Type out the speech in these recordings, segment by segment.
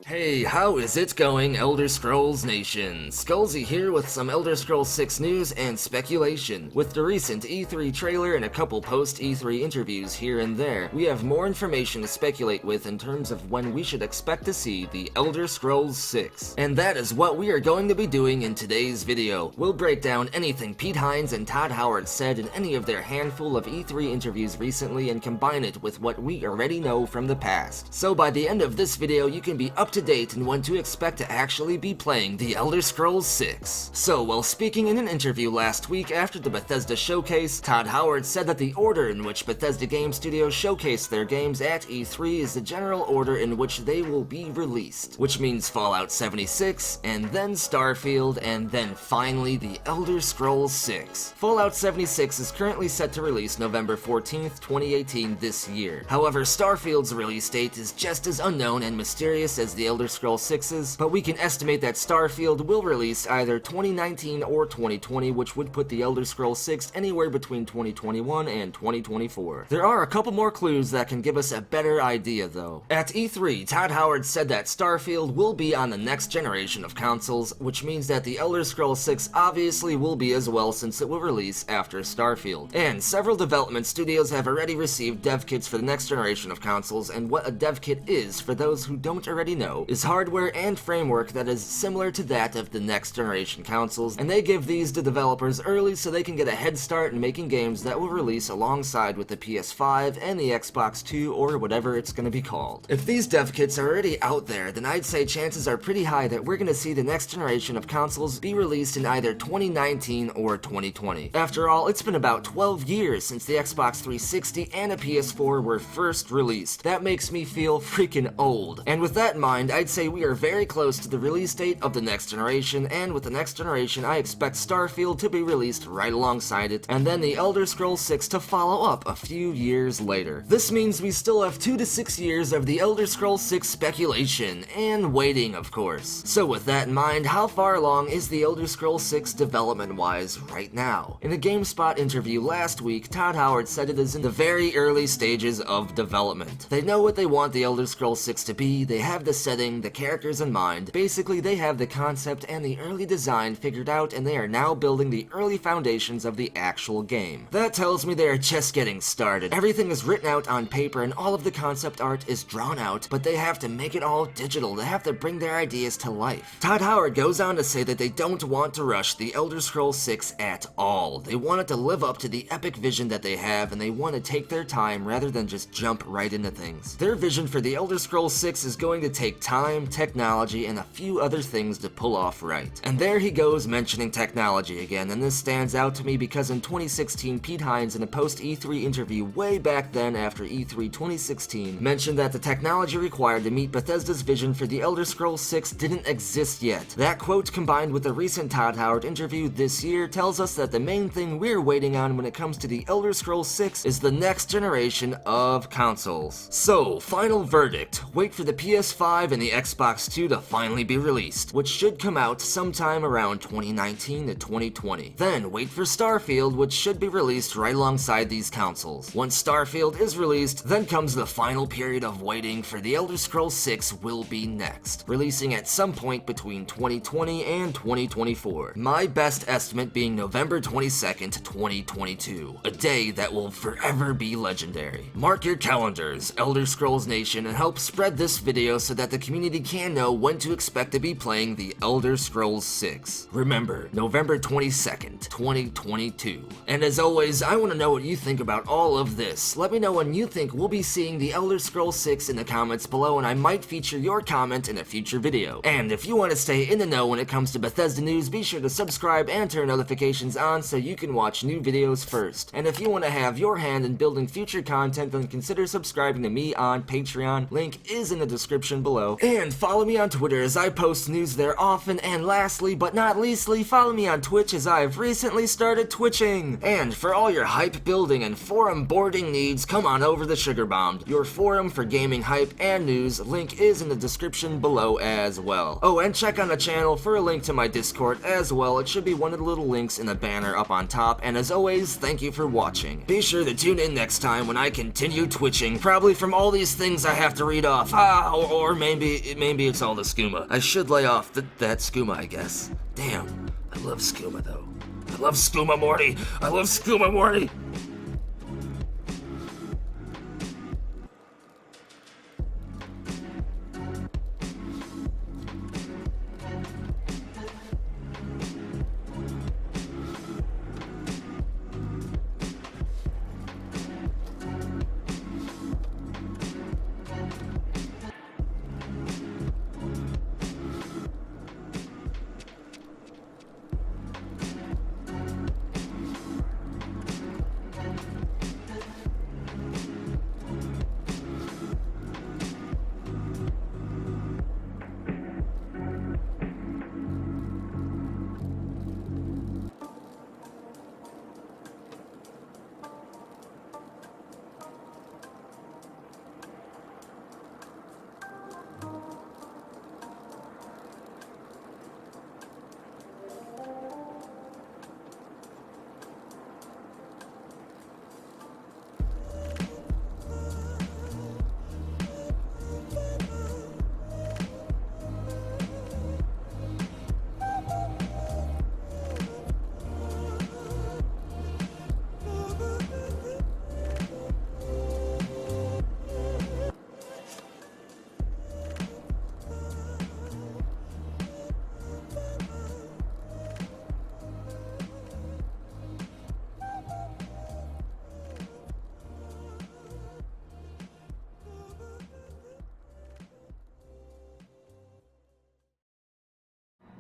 Hey, how is it going, Elder Scrolls Nation? Skullzi here with some Elder Scrolls 6 news and speculation. With the recent E3 trailer and a couple post-E3 interviews here and there, we have more information to speculate with in terms of when we should expect to see the Elder Scrolls 6. And that is what we are going to be doing in today's video. We'll break down anything Pete Hines and Todd Howard said in any of their handful of E3 interviews recently and combine it with what we already know from the past. So by the end of this video, you can be up to date and when to expect to actually be playing the Elder Scrolls 6. So while speaking in an interview last week after the Bethesda showcase, Todd Howard said that the order in which Bethesda game studios showcase their games at E3 is the general order in which they will be released, which means Fallout 76, and then Starfield, and then finally the Elder Scrolls 6. Fallout 76 is currently set to release November 14th, 2018 this year. However, Starfield's release date is just as unknown and mysterious as the Elder Scrolls 6's, but we can estimate that Starfield will release either 2019 or 2020, which would put the Elder Scrolls 6 anywhere between 2021 and 2024. There are a couple more clues that can give us a better idea though. At E3, Todd Howard said that Starfield will be on the next generation of consoles, which means that the Elder Scrolls 6 obviously will be as well since it will release after Starfield. And several development studios have already received dev kits for the next generation of consoles, and what a dev kit is, for those who don't already know, is hardware and framework that is similar to that of the next generation consoles, and they give these to developers early so they can get a head start in making games that will release alongside with the PS5 and the Xbox 2 or whatever it's gonna be called. If these dev kits are already out there, then I'd say chances are pretty high that we're gonna see the next generation of consoles be released in either 2019 or 2020. After all, it's been about 12 years since the Xbox 360 and a PS4 were first released. That makes me feel freaking old. And with that in mind, I'd say we are very close to the release date of the next generation, and with the next generation I expect Starfield to be released right alongside it, and then the Elder Scrolls 6 to follow up a few years later. This means we still have 2 to 6 years of the Elder Scrolls 6 speculation, and waiting of course. So with that in mind, how far along is the Elder Scrolls 6 development-wise right now? In a GameSpot interview last week, Todd Howard said it is in the very early stages of development. They know what they want the Elder Scrolls 6 to be, they have the setting, the characters in mind. Basically, they have the concept and the early design figured out, and they are now building the early foundations of the actual game. That tells me they are just getting started. Everything is written out on paper and all of the concept art is drawn out, but they have to make it all digital. They have to bring their ideas to life. Todd Howard goes on to say that they don't want to rush the Elder Scrolls 6 at all. They want it to live up to the epic vision that they have, and they want to take their time rather than just jump right into things. Their vision for the Elder Scrolls 6 is going to take time, technology, and a few other things to pull off right. And there he goes mentioning technology again, and this stands out to me because in 2016, Pete Hines in a post-E3 interview way back then after E3 2016 mentioned that the technology required to meet Bethesda's vision for the Elder Scrolls 6 didn't exist yet. That quote combined with the recent Todd Howard interview this year tells us that the main thing we're waiting on when it comes to the Elder Scrolls 6 is the next generation of consoles. So, final verdict, wait for the PS5 and the Xbox 2 to finally be released, which should come out sometime around 2019 to 2020. Then wait for Starfield, which should be released right alongside these consoles. Once Starfield is released, then comes the final period of waiting for the Elder Scrolls 6 will be next, releasing at some point between 2020 and 2024. My best estimate being November 22nd, 2022, a day that will forever be legendary. Mark your calendars, Elder Scrolls Nation, and help spread this video so that the community can know when to expect to be playing the Elder Scrolls 6. Remember, November 22nd, 2022. And as always, I want to know what you think about all of this. Let me know when you think we'll be seeing the Elder Scrolls 6 in the comments below, and I might feature your comment in a future video. And if you want to stay in the know when it comes to Bethesda news, be sure to subscribe and turn notifications on so you can watch new videos first. And if you want to have your hand in building future content, then consider subscribing to me on Patreon. Link is in the description below. And follow me on Twitter as I post news there often. And lastly but not leastly, follow me on Twitch as I've recently started twitching. And for all your hype building and forum boarding needs, come on over to Sugarbombed, your forum for gaming hype and news. Link is in the description below as well. Oh, and check on the channel for a link to my Discord as well. It should be one of the little links in the banner up on top. And as always, thank you for watching. Be sure to tune in next time when I continue twitching, probably from all these things I have to read off. Or maybe maybe it's all the skooma. I should lay off that skooma, I guess. Damn, I love skooma though. I love skooma Morty. I love skooma Morty.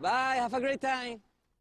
Bye, have a great time.